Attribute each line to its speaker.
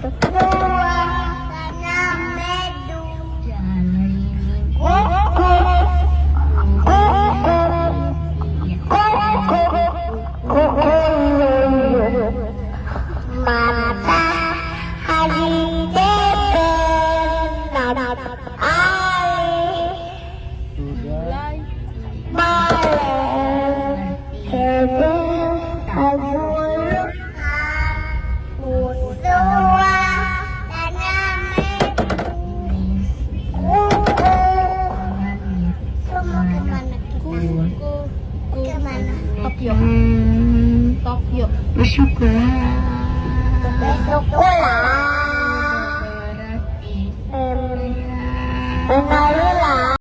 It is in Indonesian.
Speaker 1: tanam medu. Matahari terbenam air malam sebelum Usua tanam medu. Semua kemana kita? Kemana?
Speaker 2: Tokyo. Tokyo.
Speaker 1: Besok